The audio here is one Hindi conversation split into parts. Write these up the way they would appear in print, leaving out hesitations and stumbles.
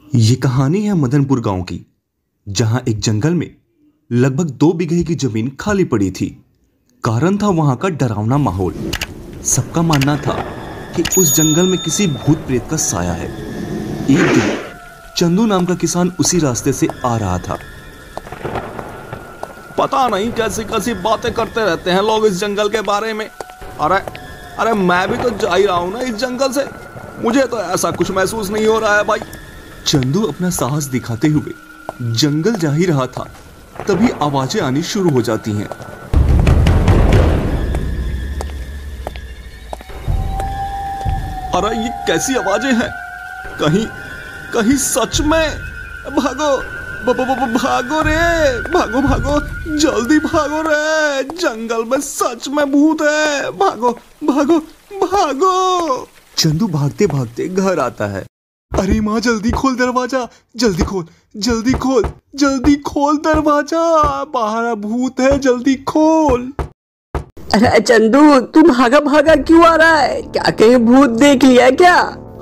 ये कहानी है मदनपुर गांव की, जहां एक जंगल में लगभग 2 बीघे की जमीन खाली पड़ी थी। कारण था वहां का डरावना माहौल। सबका मानना था कि उस जंगल में किसी भूत प्रेत का साया है। एक दिन चंदू नाम का किसान उसी रास्ते से आ रहा था। पता नहीं कैसी कैसी बातें करते रहते हैं लोग इस जंगल के बारे में। अरे अरे मैं भी तो जा ही रहा हूं ना इस जंगल से। मुझे तो ऐसा कुछ महसूस नहीं हो रहा है भाई। चंदू अपना साहस दिखाते हुए जंगल जा ही रहा था, तभी आवाजें आनी शुरू हो जाती हैं। अरे ये कैसी आवाजें हैं? कहीं कहीं सच में भागो भागो रे, भागो भागो, जल्दी भागो रे, जंगल में सच में भूत है। भागो भागो भागो। चंदू भागते भागते घर आता है। अरे माँ, जल्दी खोल दरवाजा, जल्दी खोल, जल्दी खोल, जल्दी खोल दरवाजा, बाहर भूत है, जल्दी खोल। अरे चंदू, तू भागा भागा क्यों आ रहा है? क्या कहीं भूत देख लिया क्या?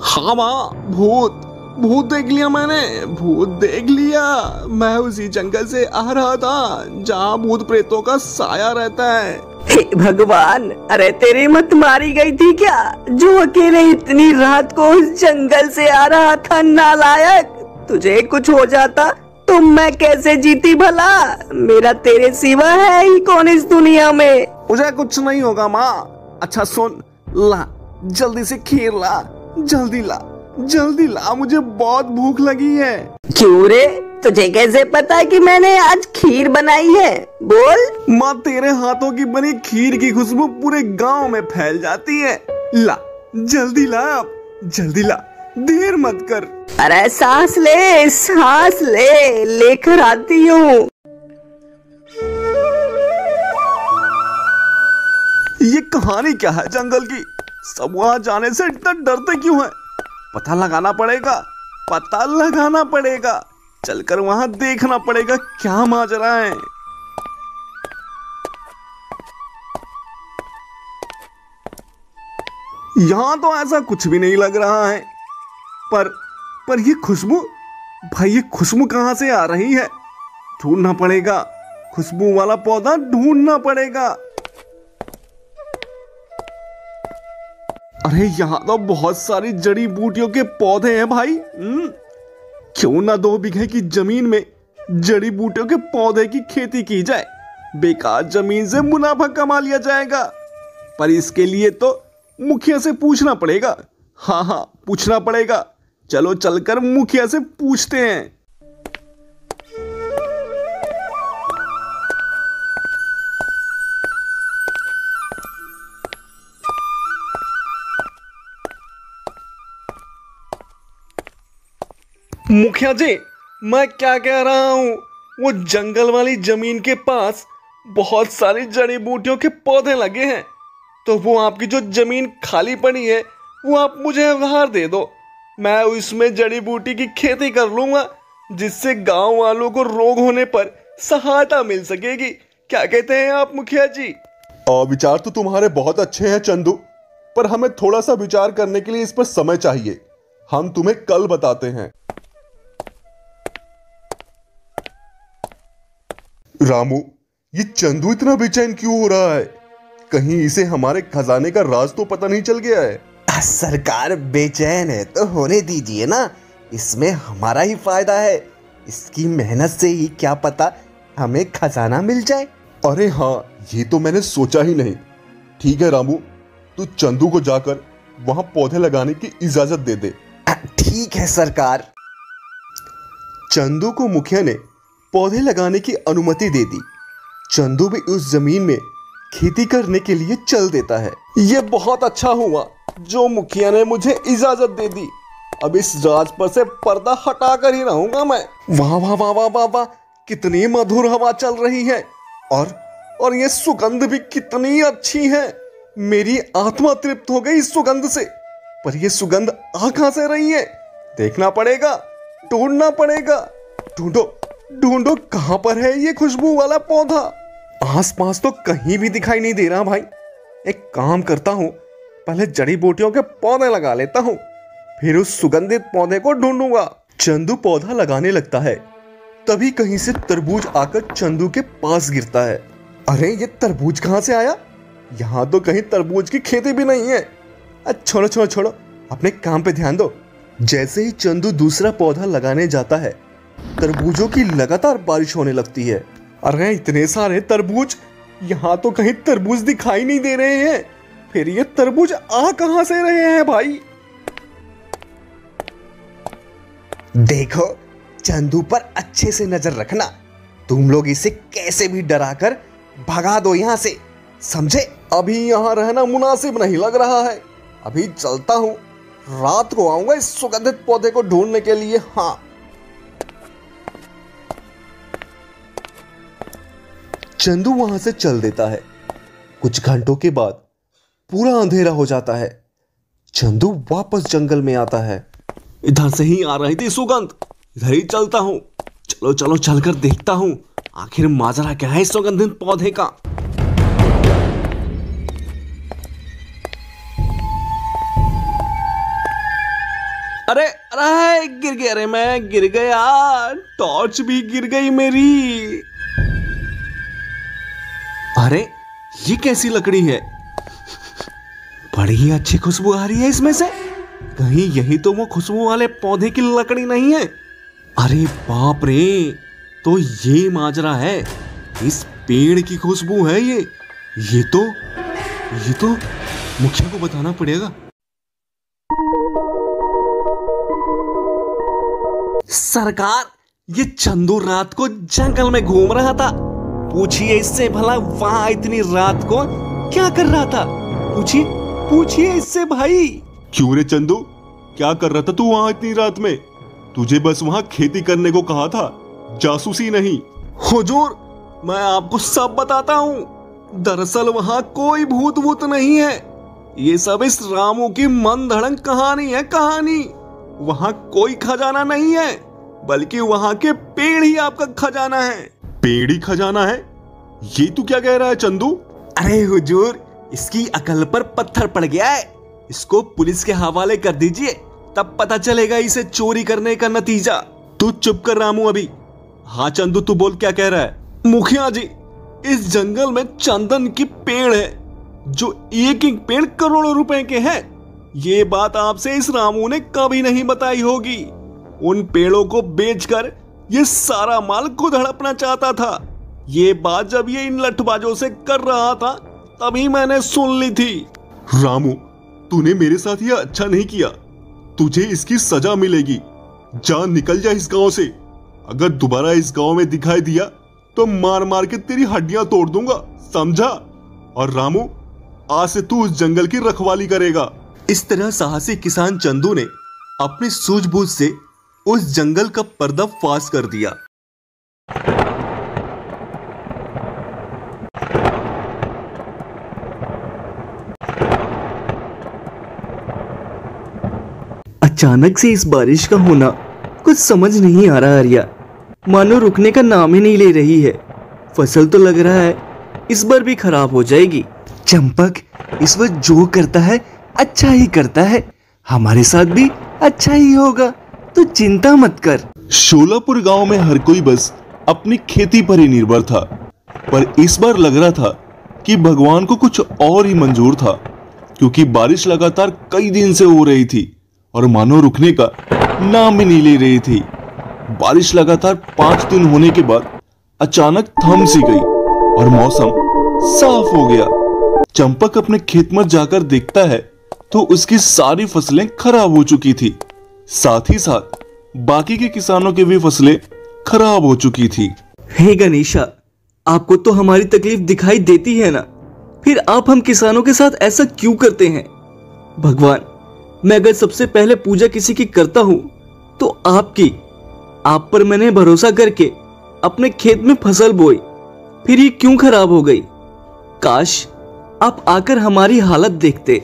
हाँ माँ, भूत भूत देख लिया मैंने, भूत देख लिया। मैं उसी जंगल से आ रहा था जहाँ भूत प्रेतों का साया रहता है। हे भगवान, अरे तेरी मत मारी गई थी क्या, जो अकेले इतनी रात को उस जंगल से आ रहा था? नालायक, तुझे कुछ हो जाता तो मैं कैसे जीती भला? मेरा तेरे सिवा है ही कौन इस दुनिया में? मुझे कुछ नहीं होगा माँ। अच्छा सुन, ला जल्दी से खीर ला, जल्दी ला, जल्दी ला, मुझे बहुत भूख लगी है। क्यों रे, तुझे कैसे पता कि मैंने आज खीर बनाई है? बोल। माँ, तेरे हाथों की बनी खीर की खुशबू पूरे गांव में फैल जाती है। ला जल्दी ला, जल्दी ला, देर मत कर। अरे सांस ले, सांस ले, लेकर आती हूँ। ये कहानी क्या है जंगल की? सब वहां जाने से इतना डरते क्यों हैं? पता लगाना पड़ेगा, पता लगाना पड़ेगा, चलकर वहां देखना पड़ेगा क्या माजरा है। यहां तो ऐसा कुछ भी नहीं लग रहा है, पर ये खुशबू, भाई ये खुशबू कहां से आ रही है? ढूंढना पड़ेगा, खुशबू वाला पौधा ढूंढना पड़ेगा। अरे यहाँ तो बहुत सारी जड़ी बूटियों के पौधे हैं भाई। क्यों ना 2 बीघे की जमीन में जड़ी बूटियों के पौधे की खेती की जाए। बेकार जमीन से मुनाफा कमा लिया जाएगा, पर इसके लिए तो मुखिया से पूछना पड़ेगा। हाँ हाँ, पूछना पड़ेगा। चलो चलकर मुखिया से पूछते हैं। मुखिया जी, मैं क्या कह रहा हूँ, वो जंगल वाली जमीन के पास बहुत सारी जड़ी बूटियों के पौधे लगे हैं, तो वो आपकी जो जमीन खाली पड़ी है वो आप मुझे उधार दे दो। मैं उसमें जड़ी बूटी की खेती कर लूंगा, जिससे गांव वालों को रोग होने पर सहायता मिल सकेगी। क्या कहते हैं आप मुखिया जी? विचार तो तुम्हारे बहुत अच्छे हैं चंदू, पर हमें थोड़ा सा विचार करने के लिए इस पर समय चाहिए। हम तुम्हें कल बताते हैं। रामू, ये चंदू इतना बेचैन क्यों हो रहा है? कहीं इसे हमारे खजाने का राज तो पता नहीं चल गया है? सरकार बेचैन है तो होने दीजिए ना, इसमें हमारा ही फायदा है। इसकी मेहनत से ही क्या पता हमें खजाना मिल जाए। अरे हाँ, ये तो मैंने सोचा ही नहीं। ठीक है रामू, तू चंदू को जाकर वहां पौधे लगाने की इजाजत दे दे। ठीक है सरकार। चंदू को मुखिया ने पौधे लगाने की अनुमति दे दी। चंदू भी उस जमीन में खेती करने के लिए चल देता है। ये बहुत अच्छा हुआ जो मुखिया ने मुझे इजाजत दे दी। अब इस राज पर से पर्दा हटा कर ही रहूंगा मैं। वाह वाह वाह वाह वाह वाह, कितनी मधुर हवा चल रही है, और ये सुगंध भी कितनी अच्छी है। मेरी आत्मा तृप्त हो गई इस सुगंध से। पर ये सुगंध आ कहां से रही है? देखना पड़ेगा, ढूंढना पड़ेगा। ढूंढो ढूंढो, कहां पर है ये खुशबू वाला पौधा? आसपास तो कहीं भी दिखाई नहीं दे रहा भाई। एक काम करता हूं, पहले जड़ी बूटियों के पौधे लगा लेता हूं, फिर उस सुगंधित पौधे को ढूंढूंगा। चंदू पौधा लगाने लगता है। तभी कहीं से तरबूज आकर चंदू के पास गिरता है। अरे ये तरबूज कहां से आया? यहाँ तो कहीं तरबूज की खेती भी नहीं है। छोड़ो छोड़ो छोड़ो, अपने काम पे ध्यान दो। जैसे ही चंदू दूसरा पौधा लगाने जाता है, तरबूजों की लगातार बारिश होने लगती है। अरे इतने सारे तरबूज, यहाँ तो कहीं तरबूज दिखाई नहीं दे रहे हैं। फिर ये तरबूज आ कहां से रहे हैं भाई? देखो, चंदू पर अच्छे से नजर रखना। तुम लोग इसे कैसे भी डराकर भगा दो यहाँ से, समझे? अभी यहाँ रहना मुनासिब नहीं लग रहा है। अभी चलता हूँ, रात को आऊंगा इस सुगंधित पौधे को ढूंढने के लिए। हाँ, चंदू वहां से चल देता है। कुछ घंटों के बाद पूरा अंधेरा हो जाता है। चंदू वापस जंगल में आता है। इधर से ही आ रही थी सुगंध, इधर ही चलता हूं। चलो चलो, चलकर देखता हूं आखिर माजरा क्या है इस सुगंधित पौधे का। अरे अरे गिर गया, अरे मैं गिर गया, टॉर्च भी गिर गई मेरी। अरे ये कैसी लकड़ी है? बड़ी ही अच्छी खुशबू आ रही है इसमें से। कहीं यही तो वो खुशबू वाले पौधे की लकड़ी नहीं है? अरे बाप रे, तो ये माजरा है, इस पेड़ की खुशबू है ये तो मुखिया को बताना पड़ेगा। सरकार, ये चंदू रात को जंगल में घूम रहा था। पूछिए इससे भला वहां इतनी रात को क्या कर रहा था। पूछिए इससे भाई। क्यों रे चंदू, क्या कर रहा था तू वहां इतनी रात में? तुझे बस वहां खेती करने को कहा था, जासूसी नहीं। हुजूर, मैं आपको सब बताता हूँ। दरअसल वहां कोई भूत वूत नहीं है। ये सब इस रामू की मन धड़ंग कहानी है, कहानी। वहां कोई खजाना नहीं है, बल्कि वहां के पेड़ ही आपका खजाना है। पेड़ ही खजाना है? ये तू क्या कह रहा है चंदू? अरे हुजूर, इसकी अकल पर पत्थर पड़ गया है। इसको पुलिस के हवाले कर दीजिए, तब पता चलेगा इसे चोरी करने का नतीजा। तू चुप कर रामू अभी। हाँ चंदू, तू बोल, क्या कह रहा है? मुखिया जी, इस जंगल में चंदन की पेड़ है, जो एक एक पेड़ करोड़ों रुपए के हैं। ये बात आपसे इस रामू ने कभी नहीं बताई होगी। उन पेड़ों को बेचकर ये सारा माल खुद हड़पना चाहता था। ये बात जब ये इन लठबाजों से कर रहा था, तभी मैंने सुन ली थी। रामू, तूने मेरे साथ यह अच्छा नहीं किया। तुझे इसकी सजा मिलेगी। जा, निकल जा इस गांव से। अगर दोबारा इस गांव में दिखाई दिया तो मार मार के तेरी हड्डियां तोड़ दूंगा, समझा? और रामू, आज से तू उस जंगल की रखवाली करेगा। इस तरह साहसी किसान चंदू ने अपनी सूझबूझ से उस जंगल का पर्दाफाश कर दिया। अचानक से इस बारिश का होना कुछ समझ नहीं आ रहा आर्या। मानो रुकने का नाम ही नहीं ले रही है। फसल तो लग रहा है इस बार भी खराब हो जाएगी। चंपक इस वक्त जो करता है अच्छा ही करता है। हमारे साथ भी अच्छा ही होगा, तो चिंता मत कर। शोलापुर गांव में हर कोई बस अपनी खेती पर ही निर्भर था, पर इस बार लग रहा था कि भगवान को कुछ और ही मंजूर था, क्योंकि बारिश लगातार कई दिन से हो रही थी और मानो रुकने का नाम ही नहीं ले रही थी। बारिश लगातार 5 दिन होने के बाद अचानक थम सी गई और मौसम साफ हो गया। चंपक अपने खेत में जाकर देखता है तो उसकी सारी फसलें खराब हो चुकी थी। साथ ही साथ बाकी के किसानों की भी फसलें खराब हो चुकी थी। हे गणेशा, आपको तो हमारी तकलीफ दिखाई देती है ना, फिर आप हम किसानों के साथ ऐसा क्यों करते हैं? भगवान, मैं अगर सबसे पहले पूजा किसी की करता हूं तो आपकी। आप पर मैंने भरोसा करके अपने खेत में फसल बोई, फिर ये क्यों खराब हो गई? काश आप आकर हमारी हालत देखते।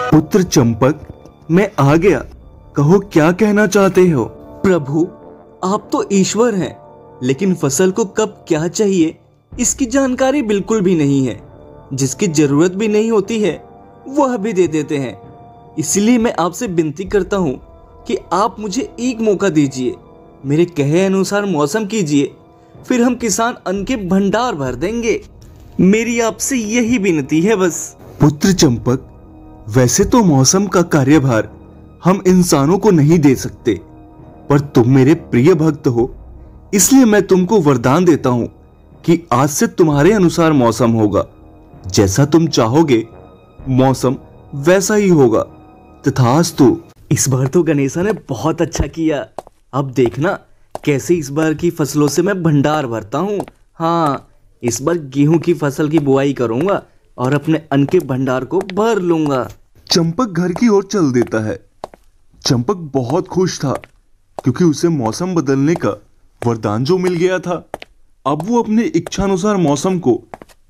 पुत्र चंपक, मैं आ गया, कहो क्या कहना चाहते हो? प्रभु, आप तो ईश्वर हैं, लेकिन फसल को कब क्या चाहिए इसकी जानकारी बिल्कुल भी नहीं है। जिसकी जरूरत भी नहीं होती है वह भी दे देते हैं। इसलिए मैं आपसे विनती करता हूँ, कि आप मुझे एक मौका दीजिए, मेरे कहे अनुसार मौसम कीजिए, फिर हम किसान अन्न के भंडार भर देंगे। मेरी आपसे यही विनती है बस। पुत्र चंपक, वैसे तो मौसम का कार्यभार हम इंसानों को नहीं दे सकते, पर तुम मेरे प्रिय भक्त हो, इसलिए मैं तुमको वरदान देता हूं कि आज से तुम्हारे अनुसार मौसम होगा। जैसा तुम चाहोगे मौसम वैसा ही होगा। तथास्तु। इस बार तो गणेशा ने बहुत अच्छा किया। अब देखना कैसे इस बार की फसलों से मैं भंडार भरता हूँ। हाँ, इस बार गेहूं की फसल की बुआई करूंगा और अपने अन्न के भंडार को भर लूंगा। चंपक घर की ओर चल देता है। चंपक बहुत खुश था क्योंकि उसे मौसम बदलने का वरदान जो मिल गया था। अब वो अपने इच्छानुसार मौसम को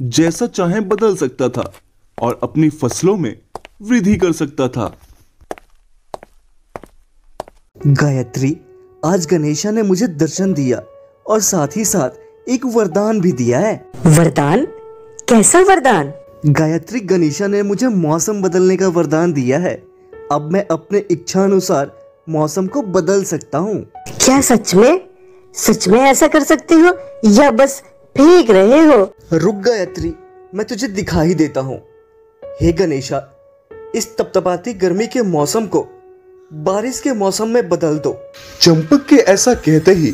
जैसा चाहे बदल सकता था और अपनी फसलों में वृद्धि कर सकता था। गायत्री, आज गणेशा ने मुझे दर्शन दिया और साथ ही साथ एक वरदान भी दिया है। वरदान? कैसा वरदान? गायत्री, गणेशा ने मुझे मौसम बदलने का वरदान दिया है। अब मैं अपने इच्छा अनुसार मौसम को बदल सकता हूँ। क्या सच में? सच में ऐसा कर सकते हो या बस फेंक रहे हो? रुक गायत्री, मैं तुझे दिखा ही देता हूँ। हे गणेशा, इस तपतपाती गर्मी के मौसम को बारिश के मौसम में बदल दो। चंपक के ऐसा कहते ही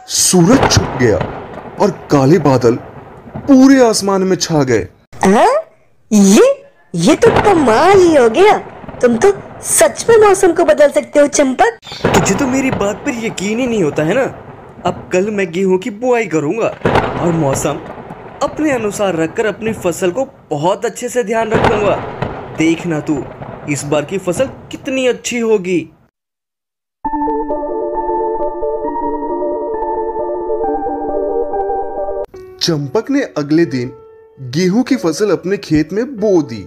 सूरज छुप गया और काले बादल पूरे आसमान में छा गए। ये तो कमाल ही हो गया। तुम तो सच में मौसम को बदल सकते हो चंपक। तुझे तो मेरी बात पर यकीन ही नहीं होता है ना। अब कल मैं गेहूं की बुआई करूंगा और मौसम अपने अनुसार रखकर अपनी फसल को बहुत अच्छे से ध्यान रखूंगा। देखना तू, इस बार की फसल कितनी अच्छी होगी। चंपक ने अगले दिन गेहूं की फसल अपने खेत में बो दी।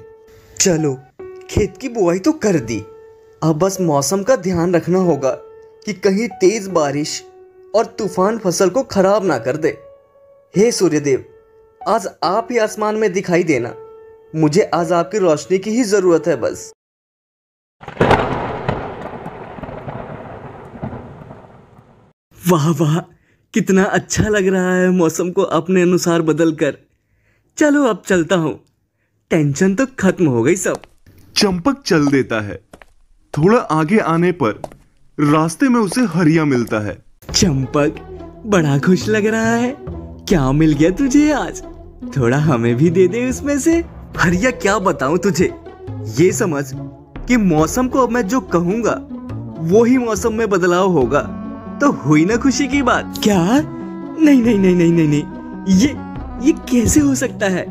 चलो, खेत की बुआई तो कर दी। अब बस मौसम का ध्यान रखना होगा कि कहीं तेज बारिश और तूफान फसल को खराब ना कर दे। हे सूर्यदेव, आज आप ही आसमान में दिखाई देना। मुझे आज आपकी रोशनी की ही जरूरत है बस। वाह वाह, कितना अच्छा लग रहा है मौसम को अपने अनुसार बदल कर। चलो अब चलता हूं, टेंशन तो खत्म हो गई सब। चंपक चल देता है। थोड़ा आगे आने पर रास्ते में उसे हरिया मिलता है। चंपक, बड़ा खुश लग रहा है। क्या मिल गया तुझे आज? थोड़ा हमें भी दे दे उसमें से। हरिया, क्या बताऊं तुझे, ये समझ कि मौसम को अब मैं जो कहूंगा वो ही मौसम में बदलाव होगा। तो हुई ना खुशी की बात? क्या? नहीं नहीं नहीं नहीं नहीं नहीं, ये कैसे हो सकता है?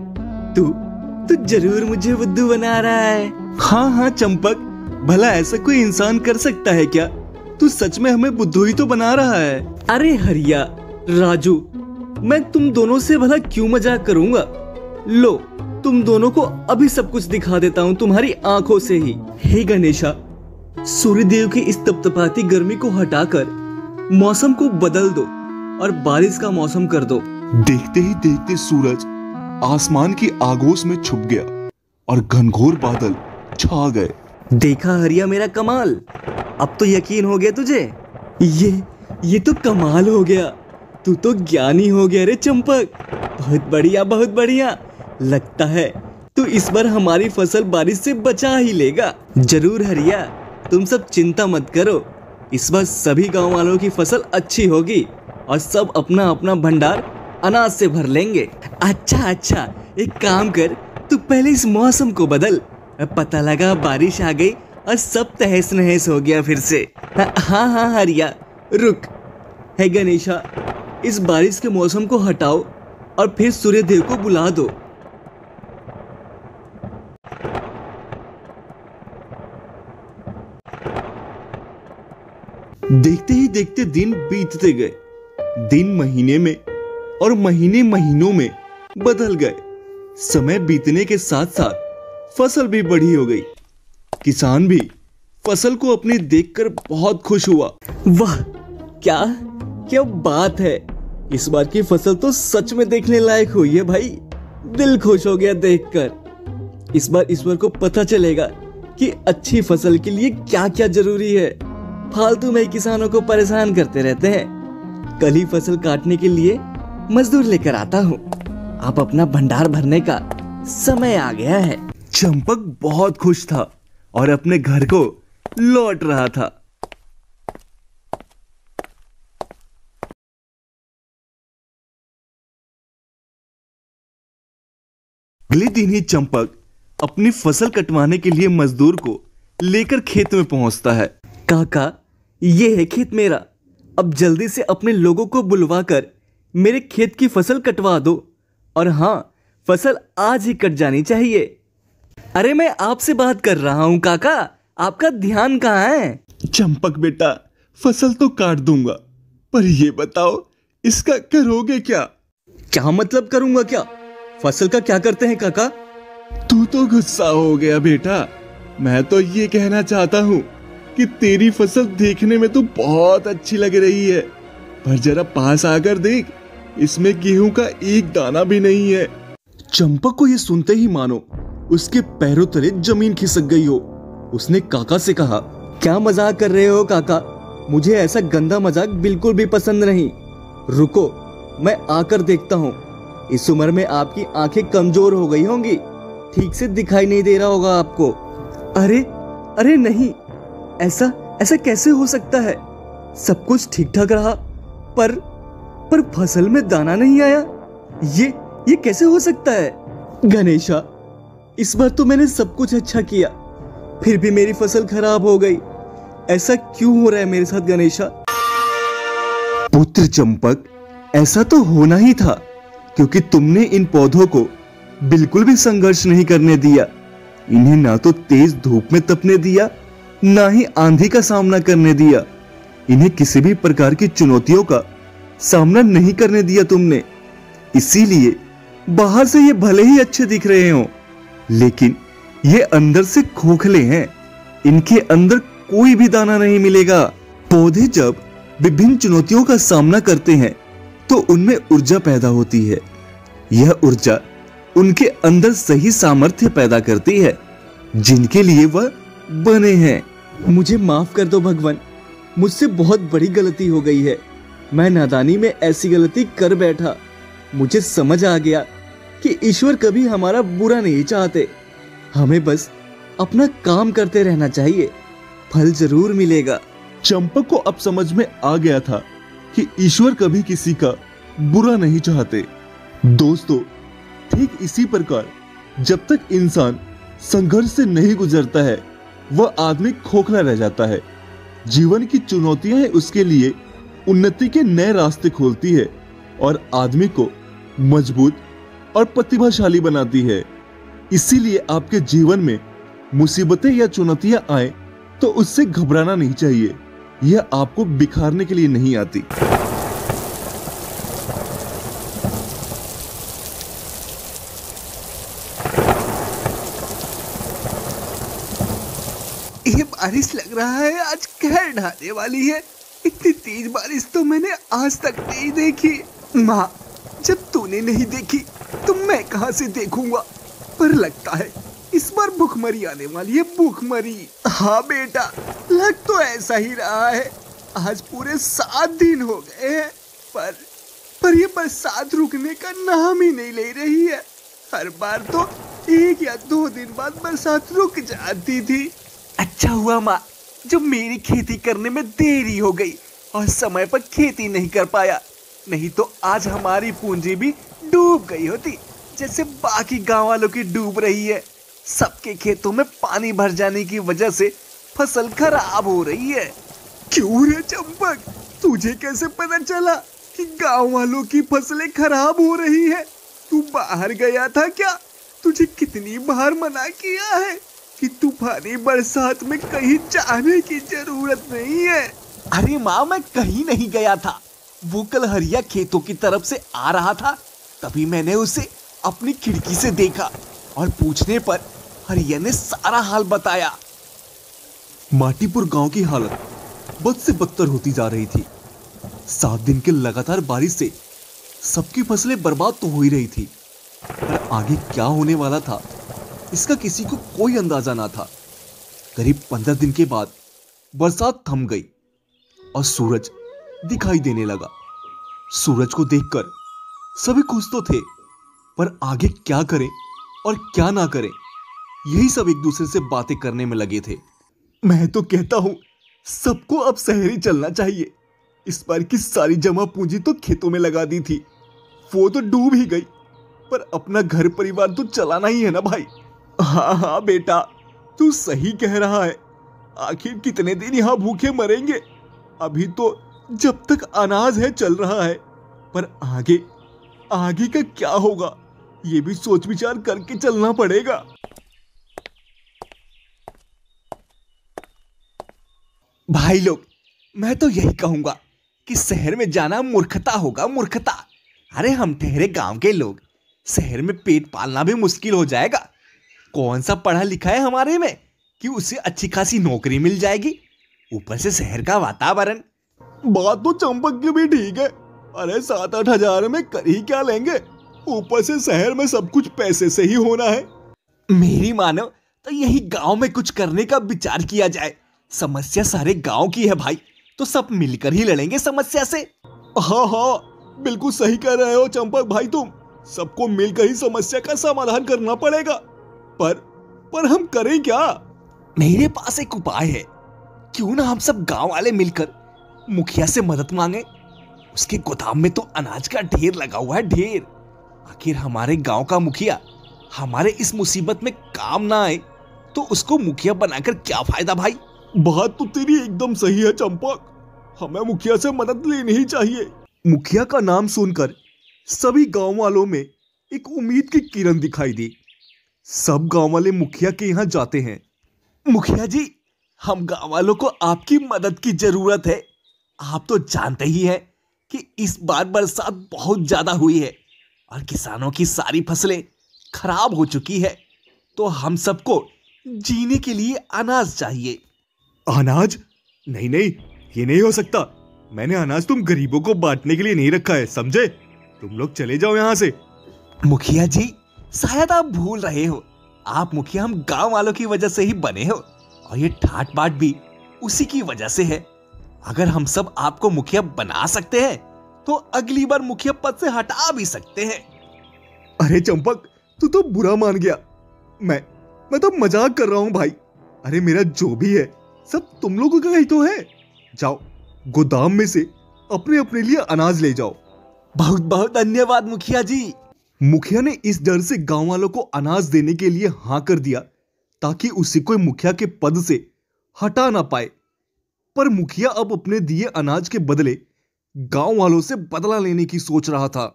तू जरूर मुझे बुद्धू बना रहा है। हाँ हाँ चंपक, भला ऐसा कोई इंसान कर सकता है क्या? तू सच में हमें बुद्धू ही तो बना रहा है। अरे हरिया, राजू, मैं तुम दोनों से भला क्यों मजाक करूंगा। लो, तुम दोनों को अभी सब कुछ दिखा देता हूँ तुम्हारी आंखों से ही। हे गणेशा, सूर्यदेव की इस तपतपाती गर्मी को हटाकर मौसम को बदल दो और बारिश का मौसम कर दो। देखते ही देखते सूरज आसमान की आगोश में छुप गया और घनघोर बादल छा गए। देखा हरिया मेरा कमाल? अब तो यकीन हो गया तुझे? ये तो कमाल हो गया। तू तो ज्ञानी हो गया रे चंपक। बहुत बढ़िया, बहुत बढ़िया। लगता है तू इस बार हमारी फसल बारिश से बचा ही लेगा। जरूर हरिया, तुम सब चिंता मत करो। इस बार सभी गांव वालों की फसल अच्छी होगी और सब अपना अपना भंडार अनाज से भर लेंगे। अच्छा, एक काम कर, तू पहले इस मौसम को बदल। पता लगा बारिश आ गई और सब तहस नहस हो गया फिर से। हाँ हरिया, रुक। है गणेशा, इस बारिश के मौसम को हटाओ और फिर सूर्यदेव को बुला दो। देखते ही देखते दिन बीतते गए। दिन महीने में और महीने महीनों में बदल गए। समय बीतने के साथ साथ फसल भी बड़ी हो गई। किसान भी फसल को अपनी देखकर बहुत खुश हुआ। वाह, क्या बात है। इस बार की फसल तो सच में देखने लायक हुई है भाई। दिल खुश हो गया देखकर। इस बार ईश्वर को पता चलेगा कि अच्छी फसल के लिए क्या क्या जरूरी है। फालतू में किसानों को परेशान करते रहते हैं। कल ही फसल काटने के लिए मजदूर लेकर आता हूँ। अब अपना भंडार भरने का समय आ गया है। चंपक बहुत खुश था और अपने घर को लौट रहा था। अगले दिन ही चंपक अपनी फसल कटवाने के लिए मजदूर को लेकर खेत में पहुंचता है। काका, ये है खेत मेरा। अब जल्दी से अपने लोगों को बुलवाकर मेरे खेत की फसल कटवा दो। और हाँ, फसल आज ही कट जानी चाहिए। अरे मैं आपसे बात कर रहा हूँ काका, आपका ध्यान कहाँ है? चंपक बेटा, फसल तो काट दूंगा, पर ये बताओ इसका करोगे क्या? क्या मतलब करूंगा क्या? फसल का क्या करते हैं काका? तू तो गुस्सा हो गया बेटा। मैं तो ये कहना चाहता हूँ कि तेरी फसल देखने में तो बहुत अच्छी लग रही है, पर जरा पास आकर देख, इसमें गेहूं का एक दाना भी नहीं है। चंपक को यह सुनते ही मानो उसके पैरों तले जमीन खिसक गई हो। उसने काका से कहा, क्या मजाक कर रहे हो काका? मुझे ऐसा गंदा मजाक बिल्कुल भी पसंद नहीं। रुको, मैं आकर देखता हूँ। इस उम्र में आपकी आंखें कमजोर हो गई होंगी, ठीक से दिखाई नहीं दे रहा होगा आपको। अरे अरे नहीं, ऐसा कैसे हो सकता है? सब कुछ ठीक ठाक रहा, पर फसल में दाना नहीं आया। ये कैसे हो सकता है? गणेशा, इस बार तो मैंने सब कुछ अच्छा किया, फिर भी मेरी फसल खराब हो गई। ऐसा क्यों हो रहा है मेरे साथ गणेशा? पुत्र चंपक, ऐसा तो होना ही था, क्योंकि तुमने इन पौधों को बिल्कुल भी संघर्ष नहीं करने दिया। इन्हें ना तो तेज धूप में तपने दिया, ना ही आंधी का सामना करने दिया। इन्हें किसी भी प्रकार की चुनौतियों का सामना नहीं करने दिया तुमने। इसीलिए बाहर से ये भले ही अच्छे दिख रहे हो, लेकिन ये अंदर से खोखले हैं। इनके अंदर कोई भी दाना नहीं मिलेगा। पौधे जब विभिन्न चुनौतियों का सामना करते हैं तो उनमें ऊर्जा पैदा होती है। यह ऊर्जा उनके अंदर सही सामर्थ्य पैदा करती है जिनके लिए वह बने हैं। मुझे माफ कर दो भगवान, मुझसे बहुत बड़ी गलती हो गई है। मैं नादानी में ऐसी गलती कर बैठा। मुझे समझ आ गया कि ईश्वर कभी हमारा बुरा नहीं चाहते। हमें बस अपना काम करते रहना चाहिए, फल जरूर मिलेगा। चंपक को अब समझ में आ गया था कि ईश्वर कभी किसी का बुरा नहीं चाहते। दोस्तों, ठीक इसी प्रकार जब तक इंसान संघर्ष से नहीं गुजरता है, वह आदमी खोखला रह जाता है। जीवन की चुनौतियां उसके लिए उन्नति के नए रास्ते खोलती है और आदमी को मजबूत और प्रतिभाशाली बनाती है। इसीलिए आपके जीवन में मुसीबतें या चुनौतियां आए तो उससे घबराना नहीं चाहिए। यह आपको बिखारने के लिए नहीं आती। ये बारिश लग रहा है आज कहर ढाने वाली है। इतनी तेज बारिश तो मैंने आज तक नहीं देखी। माँ, जब तूने नहीं देखी तो मैं कहाँ से देखूंगा? पर लगता है इस बार भूखमरी आने वाली है, भूखमरी। हाँ बेटा, लग तो ऐसा ही रहा है। आज पूरे 7 दिन हो गए हैं, पर ये बरसात रुकने का नाम ही नहीं ले रही है। हर बार तो 1 या 2 दिन बाद बरसात रुक जाती थी। अच्छा हुआ माँ, जो मेरी खेती करने में देरी हो गई और समय पर खेती नहीं कर पाया, नहीं तो आज हमारी पूंजी भी डूब गई होती, जैसे बाकी गांव वालों की डूब रही है। सबके खेतों में पानी भर जाने की वजह से फसल खराब हो रही है। क्यों रे चंपक, तुझे कैसे पता चला कि गांव वालों की फसलें खराब हो रही है? तू बाहर गया था क्या? तुझे कितनी बार मना किया है कि तूफानी बरसात में कहीं जाने की जरूरत नहीं है। अरे माँ, मैं कहीं नहीं गया था। वो कल हरिया खेतों की तरफ से आ रहा था, तभी मैंने उसे अपनी खिड़की से देखा और पूछने पर हरिया ने सारा हाल बताया। माटीपुर गांव की हालत बद से बदतर होती जा रही थी। 7 दिन के लगातार बारिश से सबकी फसलें बर्बाद तो हो ही रही थी, पर आगे क्या होने वाला था इसका किसी को कोई अंदाजा ना था। करीब 15 दिन के बाद बरसात थम गई और सूरज दिखाई देने लगा। सूरज को देखकर सभी खुश तो थे, पर आगे क्या करें और क्या ना करें, यही सब एक दूसरे से बातें करने में लगे थे। मैं तो कहता हूं सबको अब शहर ही चलना चाहिए। इस बार की सारी जमा पूंजी तो खेतों में लगा दी थी, वो तो डूब ही गई, पर अपना घर परिवार तो चलाना ही है ना भाई। हाँ हाँ बेटा, तू सही कह रहा है। आखिर कितने दिन यहां भूखे मरेंगे। अभी तो जब तक अनाज है चल रहा है, पर आगे आगे का क्या होगा ये भी सोच विचार करके चलना पड़ेगा। भाई लोग, मैं तो यही कहूंगा कि शहर में जाना मूर्खता होगा, मूर्खता। अरे हम ठहरे गांव के लोग, शहर में पेट पालना भी मुश्किल हो जाएगा। कौन सा पढ़ा लिखा है हमारे में कि उसे अच्छी खासी नौकरी मिल जाएगी, ऊपर से शहर का वातावरण। बात तो चंपक की भी ठीक है। अरे 7-8 हजार में कर ही क्या लेंगे, ऊपर से शहर में सब कुछ पैसे से ही होना है। मेरी मानो तो यही गांव में कुछ करने का विचार किया जाए। समस्या सारे गांव की है भाई, तो सब मिलकर ही लड़ेंगे समस्या से। हाँ हाँ, बिल्कुल सही कह रहे हो चंपक भाई तुम। सबको मिलकर ही समस्या का समाधान करना पड़ेगा। पर हम करें क्या? मेरे पास एक उपाय है। क्यों ना हम सब गांव वाले मिलकर मुखिया से मदद मांगे। उसके गोदाम में तो अनाज का ढेर लगा हुआ है, ढेर। आखिर हमारे गांव का मुखिया हमारे इस मुसीबत में काम ना आए तो उसको मुखिया बनाकर क्या फायदा भाई। बात तो तेरी एकदम सही है चंपक, हमें मुखिया से मदद लेनी ही चाहिए। मुखिया का नाम सुनकर सभी गांव वालों में एक उम्मीद की किरण दिखाई दी। सब गांव वाले मुखिया के यहाँ जाते हैं। मुखिया जी, हम गांव वालों को आपकी मदद की जरूरत है। आप तो जानते ही हैं कि इस बार बरसात बहुत ज्यादा हुई है और किसानों की सारी फसलें खराब हो चुकी है, तो हम सबको जीने के लिए अनाज चाहिए। अनाज? नहीं नहीं, ये नहीं हो सकता। मैंने अनाज तुम गरीबों को बांटने के लिए नहीं रखा है, समझे? तुम लोग चले जाओ यहाँ से। मुखिया जी, शायद आप भूल रहे हो, आप मुखिया हम गांव वालों की वजह से ही बने हो, और ये ठाट बाट भी उसी की वजह से है। अगर हम सब आपको मुखिया बना सकते हैं तो अगली बार मुखिया पद से हटा भी सकते हैं। अरे चंपक, तू तो बुरा मान गया। मैं तो मजाक कर रहा हूं भाई। अरे मेरा जो भी है सब तुम लोगों का ही तो है। जाओ, गोदाम में से अपने अपने लिए अनाज ले जाओ। बहुत बहुत धन्यवाद मुखिया जी। मुखिया ने इस डर से गांव वालों को अनाज देने के लिए हाँ कर दिया ताकि उसे कोई मुखिया के पद से हटा ना पाए। पर मुखिया अब अपने दिए अनाज के बदले गांव वालों से बदला लेने की सोच रहा था।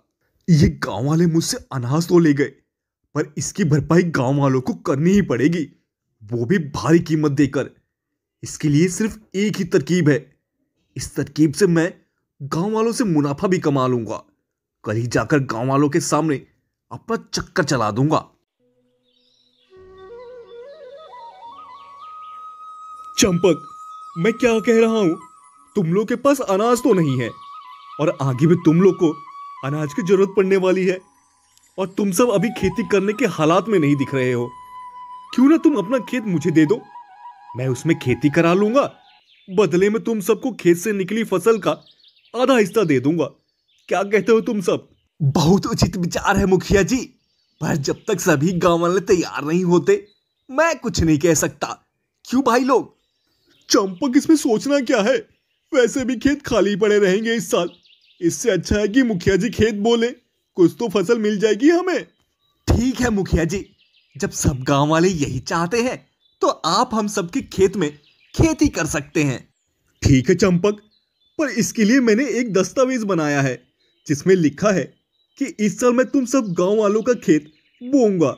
ये गांव वाले मुझसे अनाज तो ले गए, पर इसकी भरपाई गांव वालों को करनी ही पड़ेगी, वो भी भारी कीमत देकर। इसके लिए सिर्फ एक ही तरकीब है। इस तरकीब से मैं गांव वालों से मुनाफा भी कमा लूंगा। कल ही जाकर गांव वालों के सामने अपना चक्कर चला दूंगा। चंपक, मैं क्या कह रहा हूं, तुम लोग के पास अनाज तो नहीं है और आगे भी तुम लोग को अनाज की जरूरत पड़ने वाली है, और तुम सब अभी खेती करने के हालात में नहीं दिख रहे हो। क्यों ना तुम अपना खेत मुझे दे दो, मैं उसमें खेती करा लूंगा। बदले में तुम सबको खेत से निकली फसल का आधा हिस्सा दे दूंगा। क्या कहते हो तुम सब? बहुत उचित विचार है मुखिया जी, पर जब तक सभी गांव वाले तैयार नहीं होते मैं कुछ नहीं कह सकता। क्यों भाई लोग? चंपक, इसमें सोचना क्या है, वैसे भी खेत खाली पड़े रहेंगे इस साल। इससे अच्छा है कि मुखिया जी खेत बोले, कुछ तो फसल मिल जाएगी हमें। ठीक है मुखिया जी, जब सब गांव वाले यही चाहते हैं तो आप हम सबके खेत में खेती कर सकते हैं। ठीक है चंपक, पर इसके लिए मैंने एक दस्तावेज बनाया है जिसमें लिखा है कि इस साल मैं तुम सब गांव वालों का खेत बोऊंगा।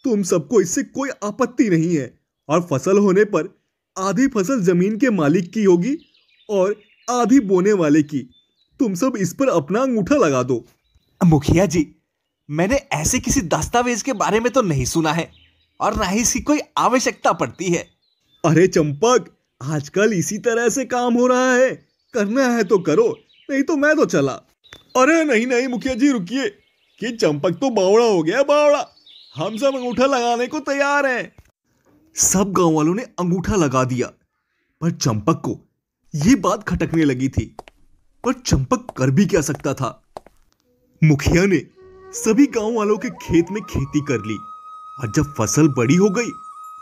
तुम सबको इससे कोई आपत्ति नहीं है, और फसल होने पर आधी फसल जमीन के मालिक की होगी और आधी बोने वाले की। तुम सब इस पर अपना अंगूठा लगा दो। मुखिया जी, मैंने ऐसे किसी दस्तावेज के बारे में तो नहीं सुना है, और ना ही इसकी कोई आवश्यकता पड़ती है। अरे चंपक, आजकल इसी तरह से काम हो रहा है, करना है तो करो, नहीं तो मैं तो चला। अरे नहीं नहीं मुखिया जी, रुकिए, कि चंपक तो बावड़ा हो गया, बावड़ा। हम सब अंगूठा लगाने को तैयार हैं। सब गांव वालों ने अंगूठा लगा दिया, पर चंपक को ये बात खटकने लगी थी, पर चंपक कर भी क्या सकता था। मुखिया ने सभी गांव वालों के खेत में खेती कर ली और जब फसल बड़ी हो गई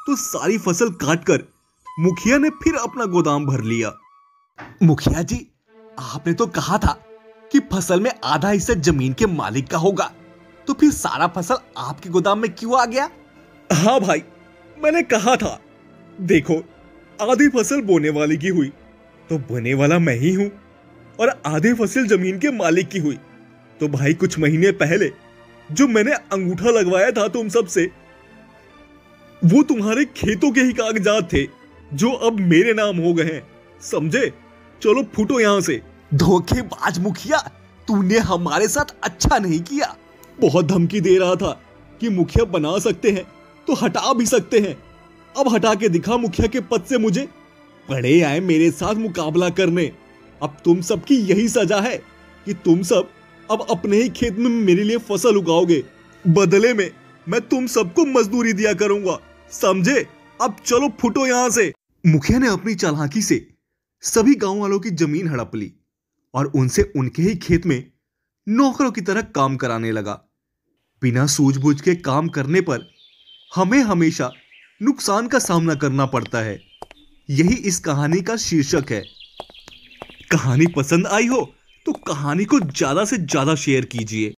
तो सारी फसल काटकर मुखिया ने फिर अपना गोदाम भर लिया। मुखिया जी, आपने तो कहा था कि फसल में आधा हिस्सा जमीन के मालिक का होगा, तो फिर सारा फसल आपके गोदाम में क्यों आ गया? हाँ भाई, मैंने कहा था। देखो, आधी फसल बोने वाले की हुई तो बोने वाला मैं ही हूं, और आधे फसल जमीन के मालिक की हुई तो भाई कुछ महीने पहले जो मैंने अंगूठा लगवाया था तुम सब से, वो तुम्हारे खेतों के ही कागजात थे जो अब मेरे नाम हो गए हैं, समझे? चलो फूटो यहां से। धोखेबाज मुखिया, तूने हमारे साथ अच्छा नहीं किया। बहुत धमकी दे रहा था कि मुखिया बना सकते हैं तो हटा भी सकते हैं। अब हटा के दिखा मुखिया के पद से मुझे। पड़े आए मेरे साथ मुकाबला करने। अब तुम सबकी यही सजा है कि तुम सब अब अपने ही खेत में मेरे लिए फसल उगाओगे। बदले में मैं तुम सबको मजदूरी दिया करूंगा, समझे? अब चलो फुटो यहां से। मुखिया ने अपनी चालाकी से सभी गांव वालों की जमीन हड़प ली और उनसे उनके ही खेत में नौकरों की तरह काम कराने लगा। बिना सूझबूझ के काम करने पर हमें हमेशा नुकसान का सामना करना पड़ता है। यही इस कहानी का शीर्षक है। कहानी पसंद आई हो तो कहानी को ज्यादा से ज्यादा शेयर कीजिए।